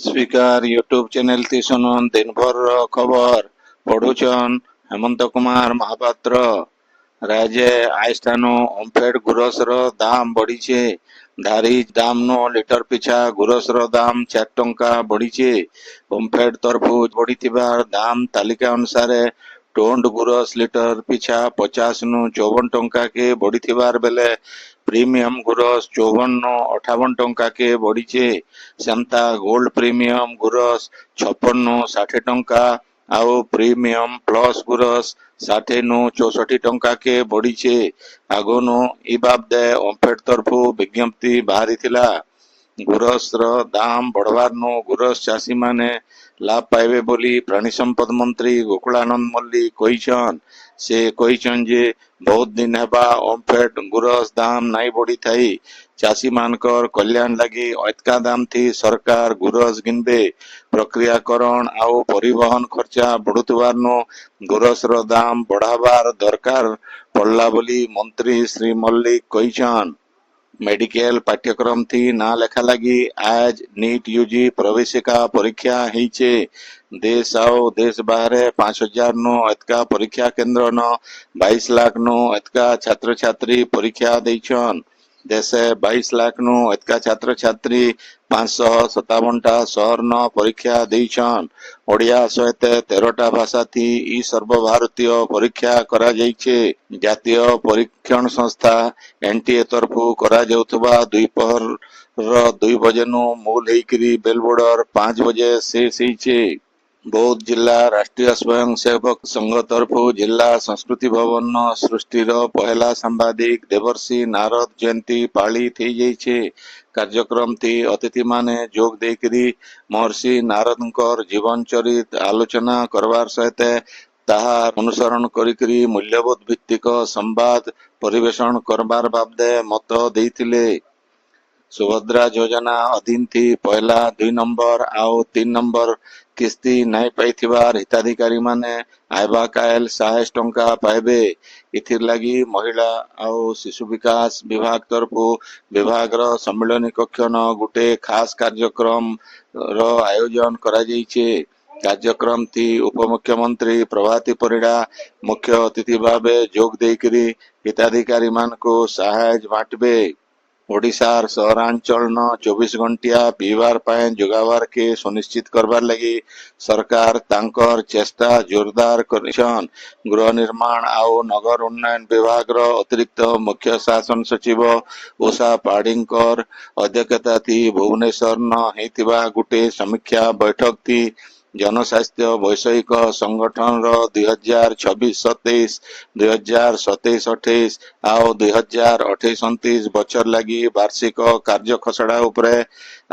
Speaker YouTube channel ती सुनुन दिन भर खबर पढ़ुचन हेमंत कुमार महापात्र। राज्य आइस्तानु ओमफेड गुरसर दाम बढ़ीचे। धारी दाम नो लिटर पिछा गुरसर दाम 4 टंका बढ़ीचे। ओमफेड तरफु बढ़ीथिबार दाम तालिका अनुसार टोंड गुरस लिटर पिछा 50 नु 54 टंका के बढ़ीथिबार बेले प्रीमियम गुरस 54 नु 58 टंका के बढ़ीचे। सेमता गोल्ड प्रीमियम गुरस 56 नु 60 टंका आउ प्रीमियम प्लस गुरस 60 नु 64 टंका के बढ़ीचे। आगनु इ बाबदे ओमफेड तरफु विज्ञप्ति बाहरी थिला। गुरस रो दाम बढ़वार नु गुरस चाषी माने लाभ पाइबे बोली प्राणी संपद मंत्री गोकुलानंद मल्लिक कहिछन। से कहिछन जे बहुत दिन हेबा ओमफेड गुरस दाम नाई बढ़ी थाई चाषी मानकर कल्याण लगी अतका दाम थी सरकार गुरस गिनबे। प्रक्रियाकरण आउ परिवहन खर्चा बढ़ुतबार नु गुरस रो दाम बढ़ावार दरकार पड़ला बोली मंत्री श्री मल्लिक कहिछन। मेडिकल पाठ्यक्रम थी ना लेखा लगी आज नीट यूजी प्रवेशिका परीक्षा होइछे। देश आउ देश बाहर 5000 नो अतका परीक्षा केंद्र न 22 लाख नो अतका छात्र छात्री परीक्षा देछन। देशे 22 लाख नो अतका छात्र छात्री 557 टा शहर न परीक्षा देछन। ओडिया सहित 13टा भाषा थी इ सर्वभारतीय परीक्षा करा जाइछे। जातीय परीक्षण संस्था एनटीए तरफु करा जाउथबा द्विपहर 2 बजे नु मूल हेकरी बेलबोर्डर 5 बजे शेष होइछे। बौद्ध जिला राष्ट्रीय स्वयंसेवक संघ तरफु जिला संस्कृति भवन न सृष्टिर पहला सांबादिक देवर्षि नारद जयंती पाली थी जाइछे। कार्यक्रम थी अतिथि माने जोग देकरी महर्षि नारदकर जीवन चरित आलोचना करवार सहित ताहा अनुसरण करिकरी मूल्यबोध भित्तिक संवाद परिवेषण करबार बाबदे मत देइथिले। सुभद्रा योजना अधीन थी पहला 2 नंबर आउ 3 नंबर किस्ती नाई पाइथिबार हिताधिकारी माने आइबा कायल 100 टंका पाइबे। इथिर लगी महिला आउ शिशु विकास विभाग तरफु विभाग रो सम्मेलनी कक्ष न गुटे खास कार्यक्रम रो आयोजन करा जाइछे। कार्यक्रम थी उपमुख्यमंत्री प्रभाती परिड़ा मुख्य अतिथि भावे जोग देकरी हिताधिकारी मान को सहायता बांटबे। ओडिशार सहरांचल न 24 घंटिया पीवार पाए जोगावार के सुनिश्चित करबार लगी सरकार तांकर चेष्टा जोरदार करिछन। गृह निर्माण आउ नगर उन्नयन विभाग रो अतिरिक्त मुख्य शासन सचिव उषा पाढ़ीकर अध्यक्षता थी भुवनेश्वर न हेतिबा गुटे समीक्षा बैठक थी जनस्वास्थ्य वैषयिक संगठन रो 2026-27 2027-28 आउ 2028-29 बचर लगी वार्षिक कार्य खसड़ा उपरे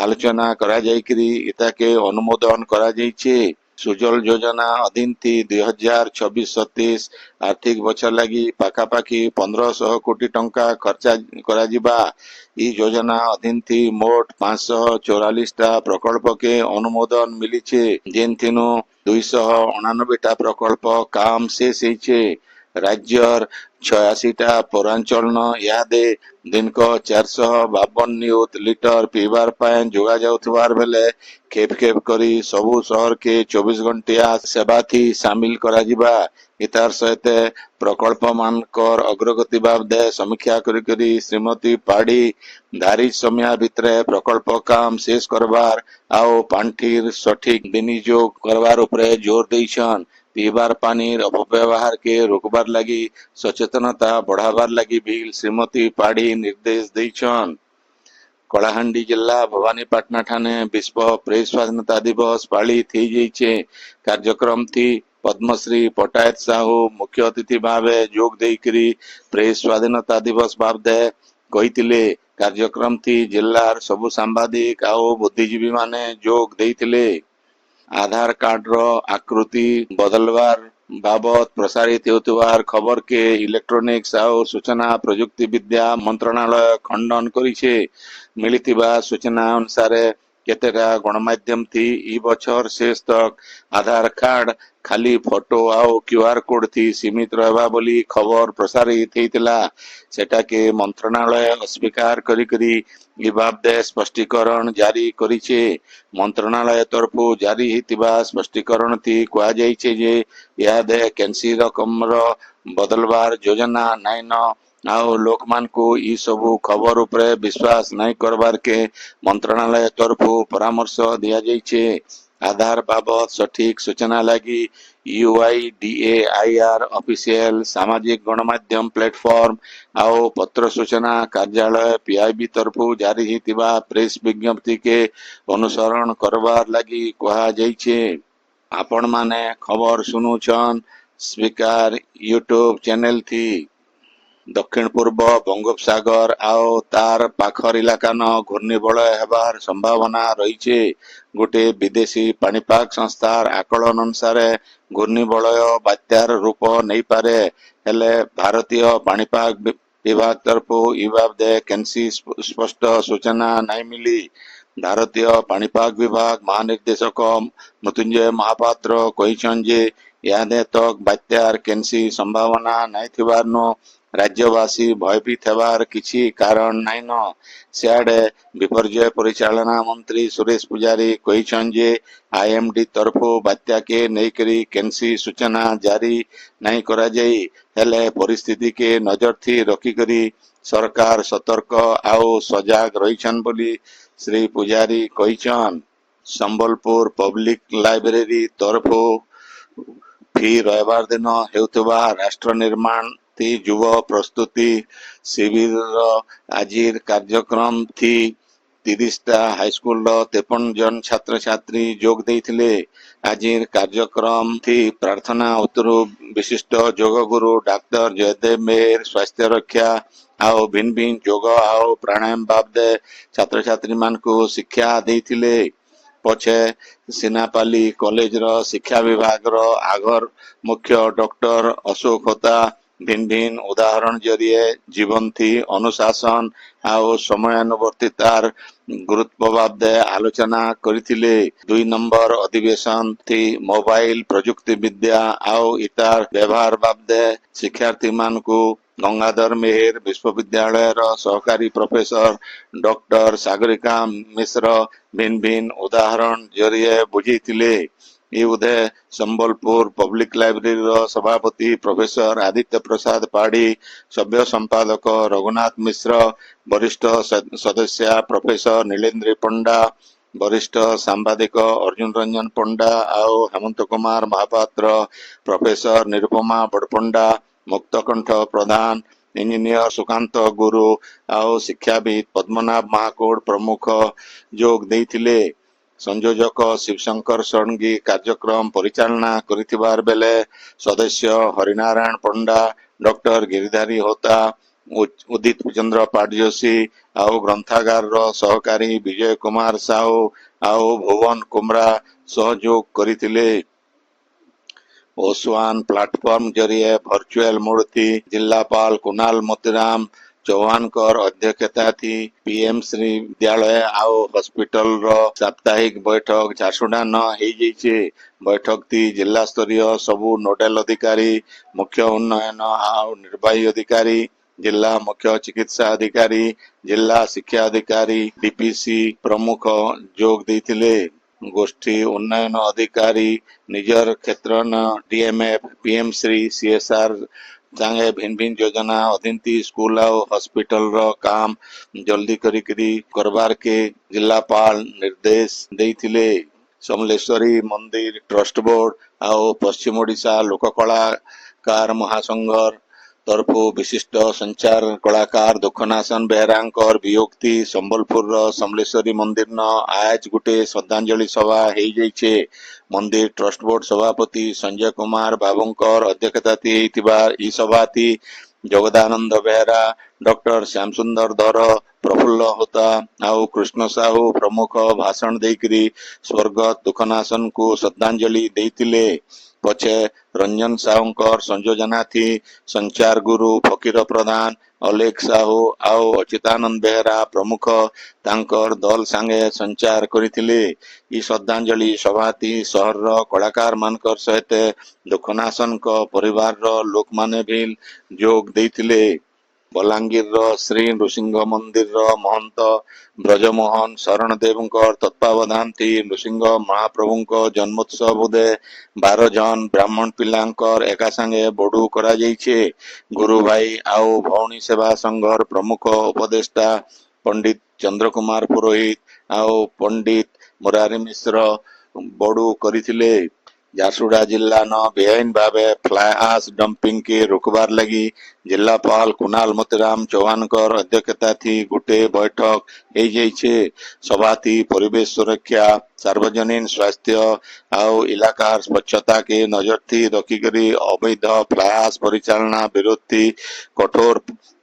आलोचना करा जाइकरी इताके अनुमोदन करा जाइछे। सुजल योजना अधीन थी 2026-27 आर्थिक बचर लगी पाखापाखी 1500 कोटी टंका खर्चा करा जिबा। इ योजना अधीन थी मोट 544 टा प्रकल्प के अनुमोदन मिलीछे जेनथिनु 289 टा प्रकल्प काम शेष होइछे। राज्यर 86 टा पौरांचल न यादे दिन को 452 नियुत लिटर पीवार पाए जोगा जाउथबार बेले खेप खेप करी सबु शहर के 24 घंटिया सेवा थी शामिल करा जिबा। इतार सहित प्रकल्प मानकर अग्रगति बाबदे समीक्षा करी श्रीमती पाड़ी धारी समय भितरे प्रकल्प काम शेष करबार आउ पांठिर सठिक विनियोग करबार उपरे जोर देइछन। पीबार पानीर अपव्यवहार के रोकबार लगी सचेतनता बढ़ावार लगी भी श्रीमती पाड़ी निर्देश देइछन। कलाहांडी जिला भवानीपाटना ठाने विश्व प्रेस स्वाधीनता दिवस पाली थी जाइछे। कार्यक्रम थी पद्मश्री पटायत साहू मुख्य अतिथि भावे जोग देकरी प्रेस स्वाधीनता दिवस बाबदे कहिथिले। कार्यक्रम थी जिलार सबु सांबादिक आउ बुद्धिजीवी माने जोग देइथिले। आधार कार्ड रो आकृति बदलवार बाबत प्रसारित होतुबार खबर के इलेक्ट्रॉनिक्स आउ सूचना प्रजुक्ति विद्या मंत्रणालय खंडन करिछे। मिलिथिबा सूचना अनुसार केतेटा गणमाध्यम थी ई बछर शेष तक आधार कार्ड खाली फोटो आउ क्यूआर कोड थी सीमित रहबा बोली खबर प्रसारित हेतिला सेटा के मंत्रणालय अस्वीकार करी ई बाबदे स्पष्टीकरण जारी करिछे। मंत्रणालय तरफु जारी हेतिबा स्पष्टीकरण थी कुआ जाइछे जे यादे कैंसी रकम रो बदलवार योजना नाइन ଆଉ ଲୋକମାନଙ୍କୁ ଇ ସବୁ ଖବର ଉପରେ ବିଶ୍ୱାସ ନାଇଁ କରବାର के मंत्रणालय तरफु परामर्श दिया जाइछे। आधार बाबत सठिक सूचना लगी यूआईडीएआईआर ऑफिशियल सामाजिक गणमाध्यम प्लेटफॉर्म आओ पत्र सूचना कार्यालय पीआईबी तरफु जारी हितिबा प्रेस विज्ञप्ति के अनुसरण करबार लगी कहा जाइछे। आपण माने खबर सुनुछन स्पीकर यूट्यूब चैनल थी। दक्षिण पूर्व बंगोपसागर आओ तार पाखर इलाका न घूर्णिबलय हेबार संभावना रही। गोटे विदेशी पाणीपाग संस्थार आकलन अनुसार घूर्णिबलय बात्यार रूप नहीं पारे हेले भारतीय पाणीपाग विभाग तरफ इ बाबदे कैंसी स्पष्ट सूचना नहीं मिली। भारतीय पाणीपाग विभाग महानिर्देशक मृत्युंजय महापात्र कहिछन जे यादे तक बात्यार कैंसी संभावना नहीं थिबारनो राज्यवासी भयभीत हेबार किछि कारण नाइन। सियाडे विपर्यय परिचालना मंत्री सुरेश पुजारी कहिछन जे आईएमडी तरफु बात्या के नेकरी कैंसी सूचना जारी नहीं करा जाई हेले परिस्थिति के नजर थी रखी करी सरकार सतर्क आउ सजाग रहिछन बोली श्री पुजारी कहिछन। संबलपुर पब्लिक लाइब्रेरी तरफु फी रविवार दिन हेउथबा राष्ट्र निर्माण थी युव प्रस्तुति शिविर आजिर कार्यक्रम थी 30टा हाईस्कूल 53 जन छात्र छात्री जोग देइथिले। आजिर कार्यक्रम थी प्रार्थना उतरु विशिष्ट योग गुरु डॉक्टर जयदेव मेहर स्वास्थ्य रक्षा आओ भिन्न भिन्न योग आओ प्राणायाम बाबदे छात्र छात्री मान को शिक्षा देइथिले। पछे सिनापाली कॉलेज रो शिक्षा विभाग रो आगर मुख्य डॉक्टर अशोक होता भिन्न भिन्न उदाहरण जरिए जीवन थी अनुशासन आओ समयानुवर्तितार गुरुत्व बाबदे आलोचना करिथिले। 2 नंबर अधिवेशन थी मोबाइल प्रजुक्ति विद्या आओ इतार व्यवहार बाबदे शिक्षार्थी मान को गंगाधर मेहर विश्वविद्यालय रो सहकारी प्रोफेसर डॉक्टर सागरिका मिश्र भिन्न भिन्न उदाहरण जरिए बुझीथिले। ये उदय संबलपुर पब्लिक लाइब्रेरी रो सभापति प्रोफेसर आदित्य प्रसाद पाड़ी सभ्य संपादक रघुनाथ मिश्र वरिष्ठ सदस्य प्रोफेसर नीलेन्द्र पंडा वरिष्ठ सांबादिक अर्जुन रंजन पंडा आओ हेमंत कुमार महापात्र प्रोफेसर निरुपमा बड़पंडा मुक्तकंठ प्रधान इंजीनियर सुकांत गुरु आओ शिक्षाविद पद्मनाभ महाकोड़ प्रमुख जोग देइथिले। संयोजक शिवशंकर षडंगी कार्यक्रम परिचालना करिथिबार बेले सदस्य हरिनारायण पंडा डॉक्टर गिरिधारी होता उदित चंद्र पाटजोशी आओ ग्रंथागार रो सहकारी विजय कुमार साहू आओ भुवन कुमरा सहयोग करिथिले। ओसवान प्लेटफॉर्म जरिए वर्चुअल मोड थी जिलापाल कुणाल मोतीराम चौहान कर अध्यक्षता थी पीएम श्री विद्यालय आओ हॉस्पिटल रो साप्ताहिक बैठक झारसुगुड़ा न हो जाइछे। बैठक थी जिला स्तरीय सबु नोडल अधिकारी मुख्य उन्नयन आओ निर्वाही अधिकारी जिला मुख्य चिकित्सा अधिकारी जिला शिक्षा अधिकारी डीपीसी प्रमुख जोग देइथिले। गोष्ठी उन्नयन अधिकारी निजर क्षेत्र न डीएमएफ पीएम श्री सीएसआर जांगे भिन्न भिन्न योजना अधीनती स्कूल और हॉस्पिटल रो काम जल्दी करी करबार के जिलापाल निर्देश देइथिले। समलेश्वरी मंदिर ट्रस्ट बोर्ड और पश्चिम ओडिशा लोक कलाकार महासंघर तरफु विशिष्ट संचार कलाकार दुखनासन बेहरांकर वियोक्ति संबलपुर समलेश्वरी मंदिर न आज गुटे श्रद्धांजलि सभा हो जाइछे। मंदिर ट्रस्ट बोर्ड सभापति संजय कुमार बाबूंकर अध्यक्षता ई सभा थी जगदानंद बेहरा डॉक्टर श्याम सुंदर धर प्रफुल्ल होता आउ कृष्ण साहू प्रमुख भाषण देकरी स्वर्गत दुखनासन को श्रद्धांजलि देइथिले। पछे रंजन साहुंकर संयोजना थी संचार गुरु फकीर प्रधान अलेख साहू आउ अच्युतानंद बेहरा प्रमुख तांकर दल सांगे संचार करिथिले। ई श्रद्धांजलि सभाती सहर कलाकार मानकर सहित दुखनासन परिवार लोक माने भी जोग देइथिले। बलांगीर श्री नृसिंह मंदिर महंत ब्रजमोहन शरण देव तत्वावधान थी नृसिंह महाप्रभु जन्मोत्सव उदे 12 जन ब्राह्मण पिलांकर एका संगे बड़ू करा जाइछे। गुरु भाई आउ भौणी सेवा संघर प्रमुख उपदेष्टा पंडित चंद्र कुमार पुरोहित आउ पंडित मुरारी मिश्र बड़ू करिथिले। झारसुगुड़ा जिला न बेआईन भावे फ्लाई आश डंपिंग के रोकबार लगी जिलापाल कुणाल मोतीराम चौहान कर अध्यक्षता थी गोटे बैठक हो जाइछे। सभा थी परिवेश सुरक्षा सार्वजनिक स्वास्थ्य आउ इलाकार स्वच्छता के नजर थी रखिकरी अवैध फ्लाई आश परिचालना विरोध थी कठोर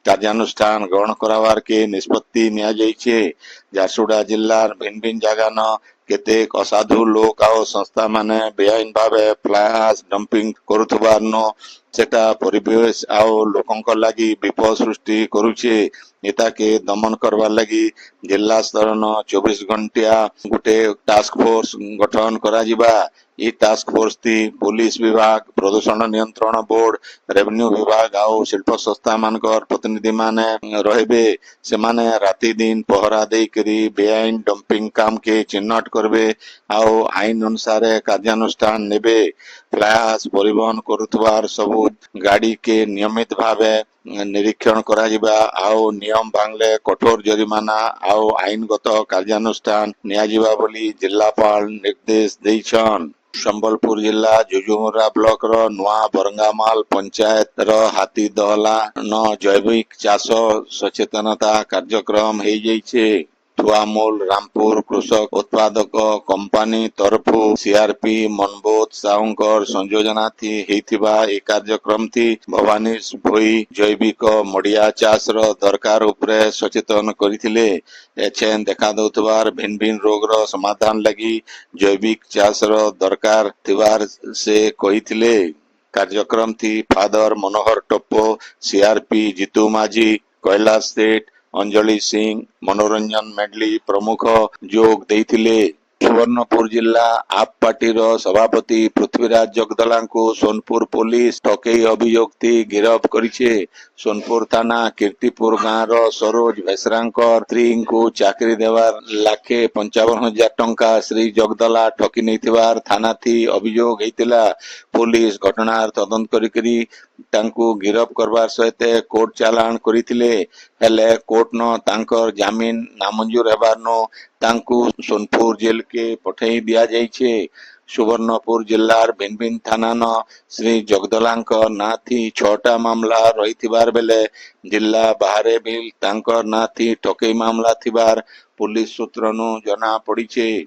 कार्यानुष्ठान ग्रहण करावार के निष्पत्ति निया जाइछे। झारसुगुड़ा जिल्लार भिन्न भिन्न जगह न केतेक असाधु लोक आउ संस्था माने बेआईन भावे फ्लाई आश डंपिंग करुथबार न सेटा परिवेश आउ लोकंक लागि विपद सृष्टि करुछे। एता के दमन करवार लगी जिला स्तर न 24 घंटिया गोटे टास्क फोर्स गठन करा जिबा। ई टास्क फोर्स थी पुलिस विभाग प्रदूषण नियंत्रण बोर्ड रेवेन्यू विभाग आउ शिल्प संस्था मानकर प्रतिनिधि माने रहबे। से माने राति दिन पहरा देई करी बेआईन डंपिंग काम के चिन्हट करबे आउ आईन अनुसार कार्यानुष्ठान नेबे। फ्लाई आश परिवहन करुथबार सबु गाड़ी के नियमित भावे निरीक्षण करा जिबा आउ नियम भांगले कठोर जरिमाना आउ आईनगत कार्यानुष्ठान निया जिबा बोली जिलापाल निर्देश देइछन। संबलपुर जिला जुजुमुरा ब्लॉक रो नुआ बरंगामाल पंचायत रो हाथी दहला न जैविक चाष सचेतनता कार्यक्रम हो जाइछे। थुआमूल रामपुर कृषक उत्पादक कंपनी तरफु सीआरपी मनबोध साहुंकर संयोजना थी हेतिबा ए कार्यक्रम थी भवानी भोई जैविक मडिया चाष रो दरकार उपरे सचेतन करिथिले। एछेन देखा दउतबार भिन्न भिन्न रोग रो समाधान लगी जैविक चाष रो दरकार थिबार से कहिथिले। कार्यक्रम थी फादर मनोहर टप्पो सीआरपी जीतू माझी कैलाश सेठ अंजलि सिंह मनोरंजन मेडली प्रमुख जोग देइथिले। सुवर्णपुर जिला आप पार्टी रो सभापति पृथ्वीराज जगदला को सोनपुर पुलिस ठकेई अभियोग थी गिरफ करिछे। सोनपुर थाना कीर्तिपुर गाँव रो सरोज भेसरांकर स्त्री को चाकरी देवार 1,55,000 टंका श्री जगदला ठकी नैथिबार थाना थी अभियोग हेतिला। पुलिस घटनार तदंत करिकरी तांकू गिरफ करबार सहित कोर्ट चालान करिथिले। हेले कोर्ट न तांकर जामीन नामंजूर हेबार नो तांकू सोनपुर जेल के पठेई दिया जाइछे। सुवर्णपुर जिल्लार भिन्न भिन्न थाना न श्री जगदलांक ना थी 6टा मामला रहिथिबार बेले जिल्ला बाहरे भी तांकर ना थी ठकेई मामला थिबार पुलिस सूत्र नु जना पड़िछे।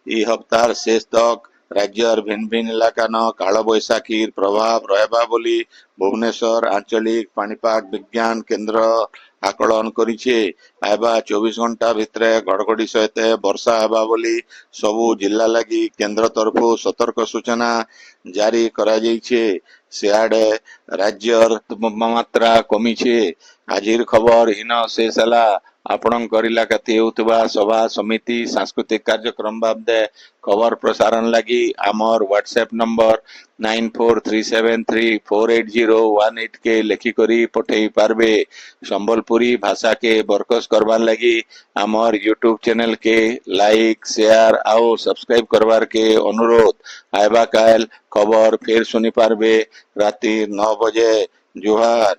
ई हप्तार शेष तक राज्यर भिन्न भिन्न इलाका न काल बैशाखीर प्रभाव रहबा बोली भुवनेश्वर आंचलिक पाणीपाग विज्ञान केंद्र आकलन करिछे। आइबा 24 घंटा भितरे घड़घड़ी सहित वर्षा हेबा बोली सबु जिला लगी केंद्र तरफु सतर्क सूचना जारी करा जाइछे। सियाडे राज्यर तापमात्रा कमिछे। आजिर खबर हिन शेष हला। आपणकर इलाकाती होउतबा सभा समिति सांस्कृतिक कार्यक्रम बाबदे खबर प्रसारण लगी आमर व्हाट्सएप नंबर 9437348018 के लेखिकरी पठेई पारबे। संबलपुरी भाषा के बरकस करबार लगी आमर यूट्यूब चैनल के लाइक शेयर आउ सब्सक्राइब करबार के अनुरोध। आइबा काल खबर फिर सुनी पारबे राति 9 बजे। जोहार।